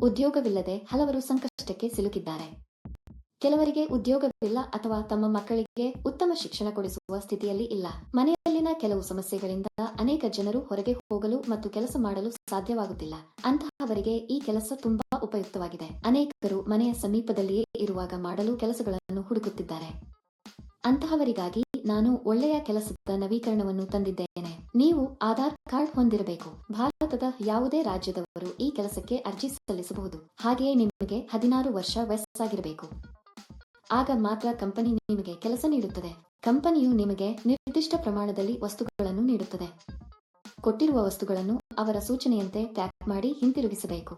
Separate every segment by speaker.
Speaker 1: ಉದ್ಯೋಗವಿಲ್ಲದೆ ಹಲವರು ಸಂಕಷ್ಟಕ್ಕೆ ಸಿಲುಕಿದ್ದಾರೆ. ಕೆಲವರಿಗೆ ಉದ್ಯೋಗವಿಲ್ಲ ಅಥವಾ ತಮ್ಮ ಮಕ್ಕಳಿಗೆ ಉತ್ತಮ ಶಿಕ್ಷಣ ಕೊಡಿಸುವ ಸ್ಥಿತಿಯಲ್ಲಿ ಇಲ್ಲ. ಮನೆಯಲ್ಲಿನ ಕೆಲವು ಸಮಸ್ಯೆಗಳಿಂದ ಅನೇಕ ಜನರು ಹೊರಗೆ ಹೋಗಲು ಮತ್ತು ಕೆಲಸ ಮಾಡಲು ಸಾಧ್ಯವಾಗುತ್ತಿಲ್ಲ. ಅಂತಹವರಿಗೆ ಈ ಕೆಲಸ ತುಂಬಾ ಉಪಯುಕ್ತವಾಗಿದೆ. ಅನೇಕರು ಮನೆಯ ಸಮೀಪದಲ್ಲಿಯೇ ಇರುವಾಗ ಮಾಡಲು ಕೆಲಸಗಳನ್ನು ಹುಡುಕುತ್ತಿದ್ದಾರೆ. ಅಂತಹವರಿಗಾಗಿ ನಾನು ಒಳ್ಳೆಯ ಕೆಲಸದ ನವೀಕರಣವನ್ನು ತಂದಿದ್ದೇನೆ. ನೀವು ಆಧಾರ್ ಕಾರ್ಡ್ ಹೊಂದಿರಬೇಕು. ಭಾರತದ ಯಾವುದೇ ರಾಜ್ಯದವರು ಈ ಕೆಲಸಕ್ಕೆ ಅರ್ಜಿ ಸಲ್ಲಿಸಬಹುದು. ಹಾಗೆಯೇ ನಿಮಗೆ 16 ವರ್ಷ ವಯಸ್ಸಾಗಿರಬೇಕು. ಆಗ ಮಾತ್ರ ಕಂಪನಿ ನಿಮಗೆ ಕೆಲಸ ನೀಡುತ್ತದೆ. ಕಂಪನಿಯು ನಿಮಗೆ ನಿರ್ದಿಷ್ಟ ಪ್ರಮಾಣದಲ್ಲಿ ವಸ್ತುಗಳನ್ನು ನೀಡುತ್ತದೆ. ಕೊಟ್ಟಿರುವ ವಸ್ತುಗಳನ್ನು ಅವರ ಸೂಚನೆಯಂತೆ ಪ್ಯಾಕ್ ಮಾಡಿ ಹಿಂತಿರುಗಿಸಬೇಕು.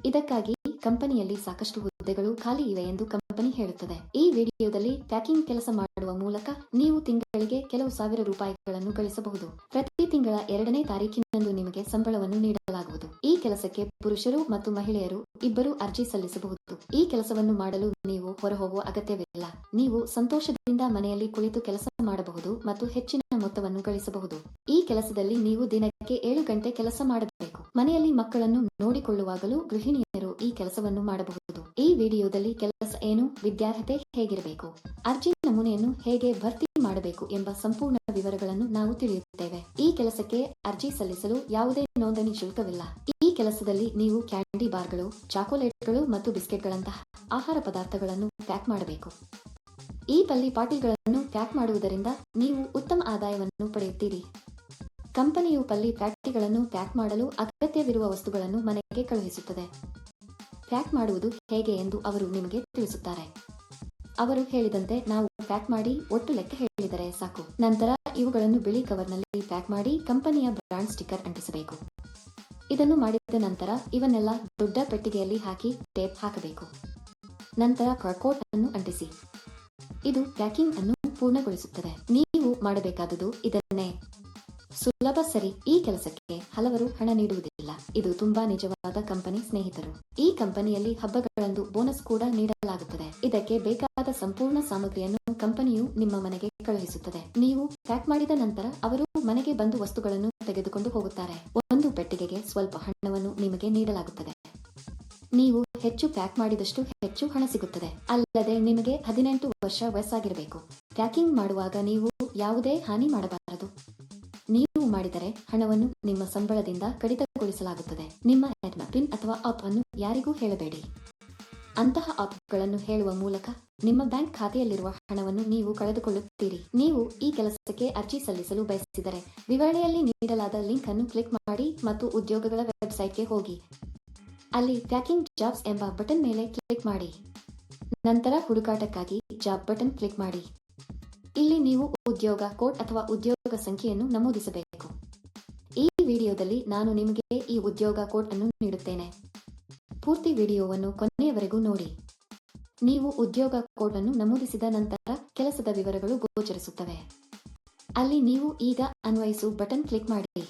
Speaker 1: ಇದಕ್ಕಾಗಿ ಕಂಪನಿಯಲ್ಲಿ ಸಾಕಷ್ಟು ಹುದ್ದೆಗಳು ಖಾಲಿ ಇವೆ ಎಂದು ಕಂಪನಿ ಹೇಳುತ್ತದೆ. ಈ ವಿಡಿಯೋದಲ್ಲಿ ಪ್ಯಾಕಿಂಗ್ ಕೆಲಸ ಮಾಡುವ ಮೂಲಕ ನೀವು ತಿಂಗಳಿಗೆ ಕೆಲವು ಸಾವಿರ ರೂಪಾಯಿಗಳನ್ನು ಗಳಿಸಬಹುದು. ಪ್ರತಿ ತಿಂಗಳ 2ನೇ ತಾರೀಕಿನಂದು ನಿಮಗೆ ಸಂಬಳವನ್ನು ನೀಡಲಾಗುವುದು. ಈ ಕೆಲಸಕ್ಕೆ ಪುರುಷರು ಮತ್ತು ಮಹಿಳೆಯರು ಇಬ್ಬರೂ ಅರ್ಜಿ ಸಲ್ಲಿಸಬಹುದು. ಈ ಕೆಲಸವನ್ನು ಮಾಡಲು ನೀವು ಹೊರಹೋಗುವ ಅಗತ್ಯವಿಲ್ಲ. ನೀವು ಸಂತೋಷದಿಂದ ಮನೆಯಲ್ಲಿ ಕುಳಿತು ಕೆಲಸ ಮಾಡಬಹುದು ಮತ್ತು ಹೆಚ್ಚಿನ ಮೊತ್ತವನ್ನು ಗಳಿಸಬಹುದು. ಈ ಕೆಲಸದಲ್ಲಿ ನೀವು ದಿನಕ್ಕೆ 7 ಗಂಟೆ ಕೆಲಸ ಮಾಡಬೇಕು. ಮನೆಯಲ್ಲಿ ಮಕ್ಕಳನ್ನು ನೋಡಿಕೊಳ್ಳುವಾಗಲೂ ಗೃಹಿಣಿಯರು ಈ ಕೆಲಸವನ್ನು ಮಾಡಬಹುದು. ಈ ವಿಡಿಯೋದಲ್ಲಿ ಕೆಲಸ ಏನು, ವಿದ್ಯಾರ್ಹತೆ ಹೇಗಿರಬೇಕು, ಅರ್ಜಿ ನಮೂನೆಯನ್ನು ಹೇಗೆ ಭರ್ತಿ ಮಾಡಬೇಕು ಎಂಬ ಸಂಪೂರ್ಣ ವಿವರಗಳನ್ನು ನಾವು ತಿಳಿಯುತ್ತೇವೆ. ಈ ಕೆಲಸಕ್ಕೆ ಅರ್ಜಿ ಸಲ್ಲಿಸಲು ಯಾವುದೇ ನೋಂದಣಿ ಶುಲ್ಕವಿಲ್ಲ. ಈ ಕೆಲಸದಲ್ಲಿ ನೀವು ಕ್ಯಾಂಡಿ ಬಾರ್ಗಳು, ಚಾಕೊಲೇಟ್ಗಳು ಮತ್ತು ಬಿಸ್ಕೆಟ್ಗಳಂತಹ ಆಹಾರ ಪದಾರ್ಥಗಳನ್ನು ಪ್ಯಾಕ್ ಮಾಡಬೇಕು. ಈ ಪಲ್ಲಿ ಪಾಟೀಲ್ಗಳನ್ನು ಪ್ಯಾಕ್ ಮಾಡುವುದರಿಂದ ನೀವು ಉತ್ತಮ ಆದಾಯವನ್ನು ಪಡೆಯುತ್ತೀರಿ. ಕಂಪನಿಯು ಪಲ್ಲಿ ಪ್ಯಾಟಿಗಳನ್ನು ಪ್ಯಾಕ್ ಮಾಡಲು ಅಗತ್ಯವಿರುವ ವಸ್ತುಗಳನ್ನು ಮನೆಗೆ ಕಳುಹಿಸುತ್ತದೆ. ಪ್ಯಾಕ್ ಮಾಡುವುದು ಹೇಗೆ ಎಂದು ಅವರು ನಿಮಗೆ ತಿಳಿಸುತ್ತಾರೆ. ಅವರು ಹೇಳಿದಂತೆ ನಾವು ಪ್ಯಾಕ್ ಮಾಡಿ ಒಟ್ಟು ಲೆಕ್ಕ ಹೇಳಿದರೆ ಸಾಕು. ನಂತರ ಇವುಗಳನ್ನು ಬಿಳಿ ಕವರ್ನಲ್ಲಿ ಪ್ಯಾಕ್ ಮಾಡಿ ಕಂಪನಿಯ ಬ್ರಾಂಡ್ ಸ್ಟಿಕ್ಕರ್ ಅಂಟಿಸಬೇಕು. ಇದನ್ನು ಮಾಡಿದ ನಂತರ ಇವನ್ನೆಲ್ಲ ದೊಡ್ಡ ಪೆಟ್ಟಿಗೆಯಲ್ಲಿ ಹಾಕಿ ಟೇಪ್ ಹಾಕಬೇಕು. ನಂತರ ಬಾರ್ಕೋಡ್ ಅನ್ನು ಅಂಟಿಸಿ. ಇದು ಪ್ಯಾಕಿಂಗ್ ಅನ್ನು ಪೂರ್ಣಗೊಳಿಸುತ್ತದೆ. ನೀವು ಮಾಡಬೇಕಾದುದು ಇದನ್ನೇ. ಸುಲಭ ಸರಿ. ಈ ಕೆಲಸಕ್ಕೆ ಹಲವರು ಹಣ ನೀಡುವುದಿಲ್ಲ. ಇದು ತುಂಬಾ ನಿಜವಾದ ಕಂಪನಿ ಸ್ನೇಹಿತರು. ಈ ಕಂಪನಿಯಲ್ಲಿ ಹಬ್ಬಗಳಂದು ಬೋನಸ್ ಕೂಡ ನೀಡಲಾಗುತ್ತದೆ. ಇದಕ್ಕೆ ಬೇಕಾದ ಸಂಪೂರ್ಣ ಸಾಮಗ್ರಿಯನ್ನು ಕಂಪನಿಯು ನಿಮ್ಮ ಮನೆಗೆ ಕಳುಹಿಸುತ್ತದೆ. ನೀವು ಪ್ಯಾಕ್ ಮಾಡಿದ ನಂತರ ಅವರು ಮನೆಗೆ ಬಂದು ವಸ್ತುಗಳನ್ನು ತೆಗೆದುಕೊಂಡು ಹೋಗುತ್ತಾರೆ. ಒಂದು ಪೆಟ್ಟಿಗೆಗೆ ಸ್ವಲ್ಪ ಹಣವನ್ನು ನಿಮಗೆ ನೀಡಲಾಗುತ್ತದೆ. ನೀವು ಹೆಚ್ಚು ಪ್ಯಾಕ್ ಮಾಡಿದಷ್ಟು ಹೆಚ್ಚು ಹಣ ಸಿಗುತ್ತದೆ. ಅಲ್ಲದೆ ನಿಮಗೆ 18 ವರ್ಷ ವಯಸ್ಸಾಗಿರಬೇಕು. ಪ್ಯಾಕಿಂಗ್ ಮಾಡುವಾಗ ನೀವು ಯಾವುದೇ ಹಾನಿ ಮಾಡಬಾರದು. ನೀವು ಮಾಡಿದರೆ ಹಣವನ್ನು ನಿಮ್ಮ ಸಂಬಳದಿಂದ ಕಡಿತಗೊಳಿಸಲಾಗುತ್ತದೆ. ನಿಮ್ಮ ಪಿನ್ ಅಥವಾ ಆಪ್ ಅನ್ನು ಯಾರಿಗೂ ಹೇಳಬೇಡಿ. ಅಂತಹ ಆಪ್ಗಳನ್ನು ಹೇಳುವ ಮೂಲಕ ನಿಮ್ಮ ಬ್ಯಾಂಕ್ ಖಾತೆಯಲ್ಲಿರುವ ಹಣವನ್ನು ನೀವು ಕಳೆದುಕೊಳ್ಳುತ್ತೀರಿ. ನೀವು ಈ ಕೆಲಸಕ್ಕೆ ಅರ್ಜಿ ಸಲ್ಲಿಸಲು ಬಯಸಿದರೆ ವಿವರಣೆಯಲ್ಲಿ ನೀಡಲಾದ ಲಿಂಕ್ ಅನ್ನು ಕ್ಲಿಕ್ ಮಾಡಿ ಮತ್ತು ಉದ್ಯೋಗಗಳ ವೆಬ್ಸೈಟ್ಗೆ ಹೋಗಿ. ಅಲ್ಲಿ ಪ್ಯಾಕಿಂಗ್ ಜಾಬ್ಸ್ ಎಂಬ ಬಟನ್ ಮೇಲೆ ಕ್ಲಿಕ್ ಮಾಡಿ. ನಂತರ ಹುಡುಕಾಟಕ್ಕಾಗಿ ಜಾಬ್ ಬಟನ್ ಕ್ಲಿಕ್ ಮಾಡಿ. ಇಲ್ಲಿ ನೀವು ಉದ್ಯೋಗ ಕೋಡ್ ಅಥವಾ ಉದ್ಯೋಗ ಸಂಖ್ಯೆಯನ್ನು ನಮೂದಿಸಬೇಕು. ಈ ವಿಡಿಯೋದಲ್ಲಿ ನಾನು ನಿಮಗೆ ಈ ಉದ್ಯೋಗ ಕೋಡ್ ಅನ್ನು ನೀಡುತ್ತೇನೆ. ಪೂರ್ತಿ ವಿಡಿಯೋವನ್ನು ಕೊನೆಯವರೆಗೂ ನೋಡಿ. ನೀವು ಉದ್ಯೋಗ ಕೋಡ್ ಅನ್ನು ನಮೂದಿಸಿದ ನಂತರ ಕೆಲಸದ ವಿವರಗಳು ಗೋಚರಿಸುತ್ತವೆ. ಅಲ್ಲಿ ನೀವು ಈಗ ಅನ್ವಯಿಸು ಬಟನ್ ಕ್ಲಿಕ್ ಮಾಡಿ.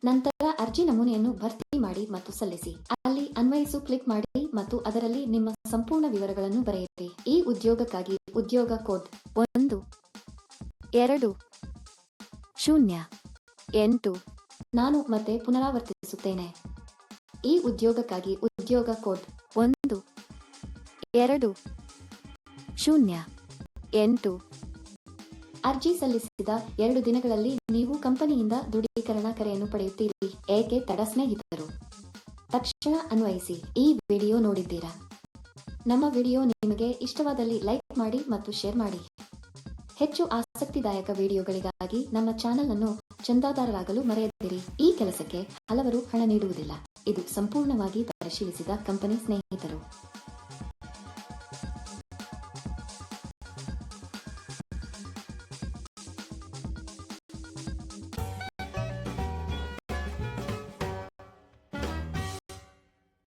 Speaker 1: ನಂತರ ಅರ್ಜಿ ನಮೂನೆಯನ್ನು ಭರ್ತಿ ಮಾಡಿ ಮತ್ತು ಸಲ್ಲಿಸಿ. ಅಲ್ಲಿ ಅನ್ವಯಿಸು ಕ್ಲಿಕ್ ಮಾಡಿ ಮತ್ತು ಅದರಲ್ಲಿ ನಿಮ್ಮ ಸಂಪೂರ್ಣ ವಿವರಗಳನ್ನು ಬರೆಯಿರಿ. ಈ ಉದ್ಯೋಗಕ್ಕಾಗಿ ಉದ್ಯೋಗ ಕೋಡ್ 1208. ನಾನು ಮತ್ತೆ ಪುನರಾವರ್ತಿಸುತ್ತೇನೆ. ಈ ಉದ್ಯೋಗಕ್ಕಾಗಿ ಉದ್ಯೋಗ ಕೋಡ್ 1208. ಅರ್ಜಿ ಸಲ್ಲಿಸಿದ 2 ದಿನಗಳಲ್ಲಿ ನೀವು ಕಂಪನಿಯಿಂದ ದೃಢೀಕರಣ ಕರೆಯನ್ನು ಪಡೆಯುತ್ತೀರಿ. ಏಕೆ ತಡ ಸ್ನೇಹಿತರು? ತಕ್ಷಣ ಅನ್ವಯಿಸಿ. ಈ ವಿಡಿಯೋ ನೋಡಿದ್ದೀರಾ? ನಮ್ಮ ವಿಡಿಯೋ ನಿಮಗೆ ಇಷ್ಟವಾದಲ್ಲಿ ಲೈಕ್ ಮಾಡಿ ಮತ್ತು ಶೇರ್ ಮಾಡಿ. ಹೆಚ್ಚು ಆಸಕ್ತಿದಾಯಕ ವಿಡಿಯೋಗಳಿಗಾಗಿ ನಮ್ಮ ಚಾನೆಲ್ ಅನ್ನು ಚಂದಾದಾರರಾಗಲು ಮರೆಯದಿರಿ. ಈ ಕೆಲಸಕ್ಕೆ ಹಲವರು ಹಣ ನೀಡುವುದಿಲ್ಲ. ಇದು ಸಂಪೂರ್ಣವಾಗಿ ಪರಿಶೀಲಿಸಿದ ಕಂಪನಿ ಸ್ನೇಹಿತರು.